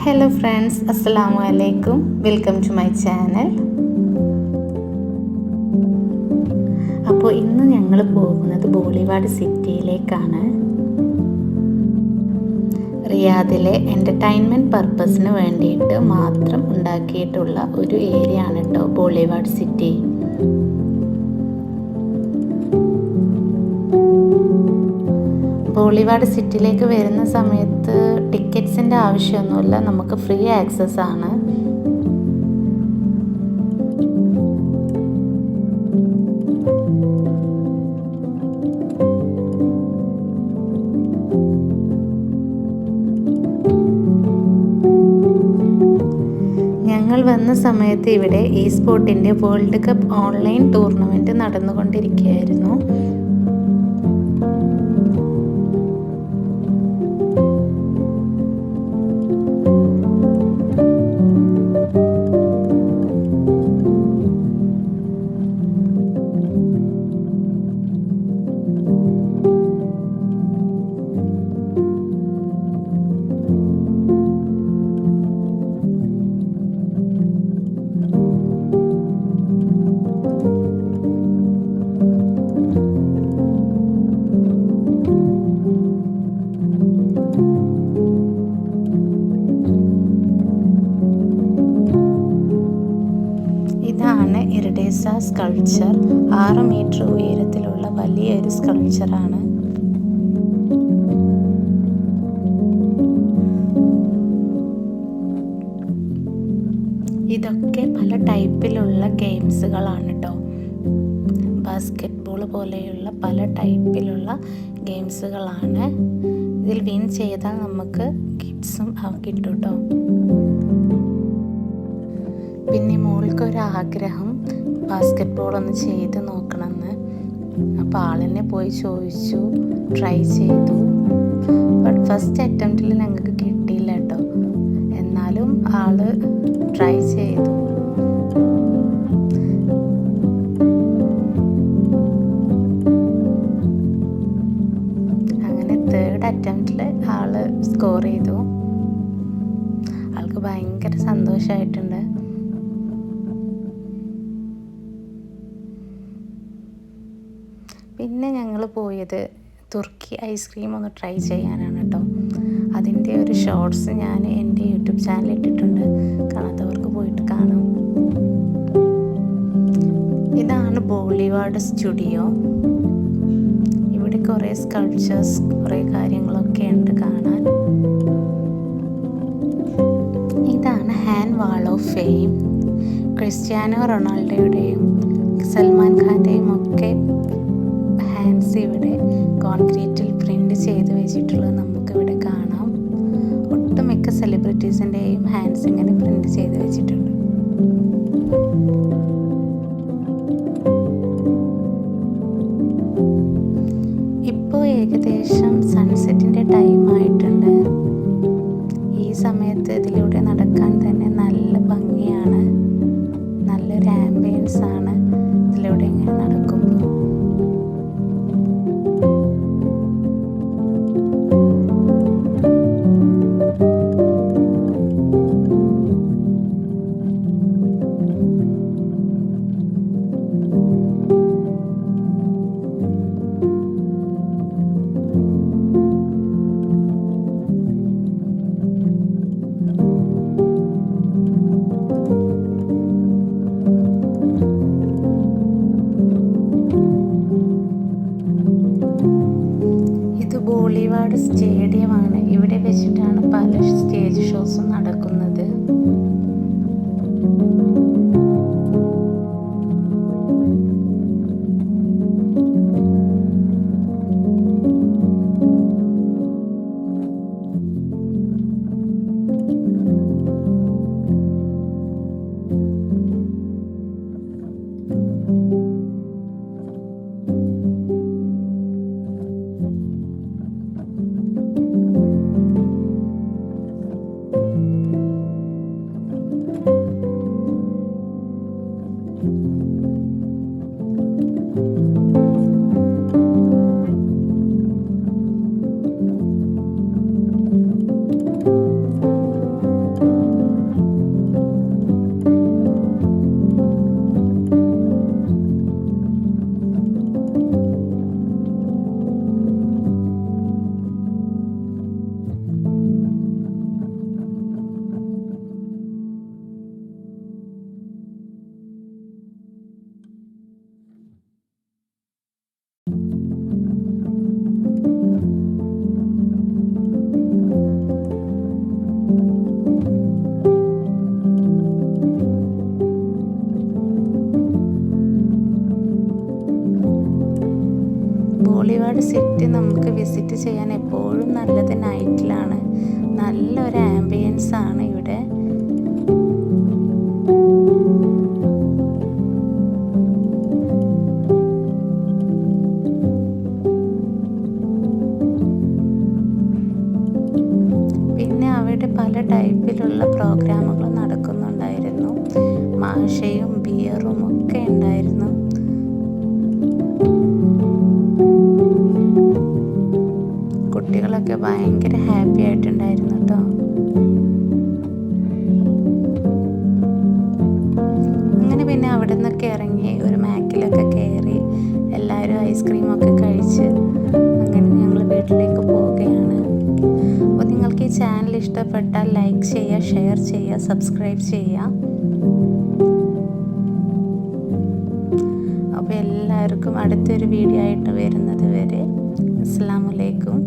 Hello friends, അസ്സലാമു അലൈക്കും. Welcome to my channel. അപ്പോൾ ഇന്ന് ഞങ്ങൾ പോകുന്നത് ബോളിവാഡ് സിറ്റിയിലേക്കാണ്. റിയാദിലെ എൻ്റർടൈൻമെൻറ്റ് പർപ്പസിന് വേണ്ടിയിട്ട് മാത്രം ഉണ്ടാക്കിയിട്ടുള്ള ഒരു ഏരിയ ആണ് കേട്ടോ ബോളിവാഡ് സിറ്റി. ബോളിവാഡ് സിറ്റിയിലേക്ക് വരുന്ന സമയത്ത് ടിക്കറ്റ്സിൻ്റെ ആവശ്യമൊന്നുമില്ല, നമുക്ക് ഫ്രീ ആക്സസ് ആണ്. ഞങ്ങൾ വന്ന സമയത്ത് ഇവിടെ ഈ സ്പോർട്ടിൻ്റെ വേൾഡ് കപ്പ് ഓൺലൈൻ ടൂർണമെൻറ്റ് നടന്നുകൊണ്ടിരിക്കുകയായിരുന്നു. ഇതാണ് ഇർഡേസ സ്കൾപ്ചർ. 6 മീറ്റർ ഉയരത്തിലുള്ള വലിയൊരു സ്കൾപ്ചറാണ്. ഇതൊക്കെ പല ടൈപ്പിലുള്ള ഗെയിംസുകളാണ് കേട്ടോ. ബാസ്കറ്റ് ബോൾ പോലെയുള്ള പല ടൈപ്പിലുള്ള ഗെയിംസുകളാണ്. ഇതിൽ വിൻ ചെയ്താൽ നമുക്ക് കിഡ്സും കിട്ടും കേട്ടോ. പിന്നെ മോൾക്കൊരാഗ്രഹം ബാസ്കറ്റ് ബോൾ ഒന്ന് ചെയ്ത് നോക്കണമെന്ന്. അപ്പോൾ ആളിനെ പോയി ചോദിച്ചു, ട്രൈ ചെയ്തു. ബട്ട് ഫസ്റ്റ് അറ്റംപ്റ്റിൽ ഞങ്ങൾക്ക് കിട്ടിയില്ല കേട്ടോ. എന്നാലും ആള് ട്രൈ ചെയ്തു. അങ്ങനെ 3rd അറ്റംപ്റ്റിൽ ആള് സ്കോർ ചെയ്തു. ആൾക്ക് ഭയങ്കര സന്തോഷമായിട്ടുണ്ട്. പിന്നെ ഞങ്ങൾ പോയത് തുർക്കി ഐസ്ക്രീം ഒന്ന് ട്രൈ ചെയ്യാനാണ് കേട്ടോ. അതിൻ്റെ ഒരു ഷോർട്സ് ഞാൻ എൻ്റെ യൂട്യൂബ് ചാനലിൽ ഇട്ടിട്ടുണ്ട്, കാണാത്തവർക്ക് പോയിട്ട് കാണാം. ഇതാണ് ബോളിവാഡ് സ്റ്റുഡിയോ. ഇവിടെ കുറേ സ്കൾപ്ചേഴ്സ്, കുറേ കാര്യങ്ങളൊക്കെ ഉണ്ട് കാണാൻ. ഇതാണ് hand wall of fame. Cristiano റൊണാൾഡോയുടെയും സൽമാൻ ഖാൻ്റെയും ഒക്കെ ഹാൻഡ്സ് ഇവിടെ കോൺക്രീറ്റിൽ പ്രിൻ്റ് ചെയ്ത് വെച്ചിട്ടുള്ളത് നമുക്കിവിടെ കാണാം. ഒട്ടുമിക്ക സെലിബ്രിറ്റീസിൻ്റെയും ഹാൻഡ്സ് ഇങ്ങനെ പ്രിൻ്റ് ചെയ്ത് വെച്ചിട്ടുണ്ട്. ഇപ്പോൾ ഏകദേശം സൺസെറ്റിൻ്റെ ടൈം ആയിട്ടുണ്ട്. ഈ സമയത്ത് ഇതിലൂടെ നടക്കാൻ തന്നെ നല്ല ഭംഗിയാണ്. നല്ലൊരു ആംബിയൻസ് ആണ് ഇതിലൂടെ ഇങ്ങനെ നടക്കുമ്പോൾ. ഒരു സിറ്റി നമുക്ക് വിസിറ്റ് ചെയ്യാൻ എപ്പോഴും നല്ലത് നൈറ്റിലാണ്. നല്ലൊരു ആംബിയൻസ് ആണ് ഇവിടെ. പിന്നെ അവിടെ പല ടൈപ്പിലുള്ള പ്രോഗ്രാമുകൾ നടക്കുന്നുണ്ടായിരുന്നു. മാഷയും ബിയറും ഒക്കെ ഉണ്ടായിരുന്നു. കുട്ടികളൊക്കെ ഭയങ്കര ഹാപ്പി ആയിട്ടുണ്ടായിരുന്നു കേട്ടോ. അങ്ങനെ പിന്നെ അവിടെ നിന്നൊക്കെ ഇറങ്ങി ഒരു മാക്കിലൊക്കെ കയറി എല്ലാവരും ഐസ്ക്രീമൊക്കെ കഴിച്ച് അങ്ങനെ ഞങ്ങൾ വീട്ടിലേക്ക് പോവുകയാണ്. അപ്പോൾ നിങ്ങൾക്ക് ഈ ചാനൽ ഇഷ്ടപ്പെട്ടാൽ ലൈക്ക് ചെയ്യുക, ഷെയർ ചെയ്യുക, സബ്സ്ക്രൈബ് ചെയ്യുക. അപ്പോൾ എല്ലാവർക്കും അടുത്തൊരു വീഡിയോ ആയിട്ട് വരുന്നത് വരെ അസ്സലാമു അലൈക്കും.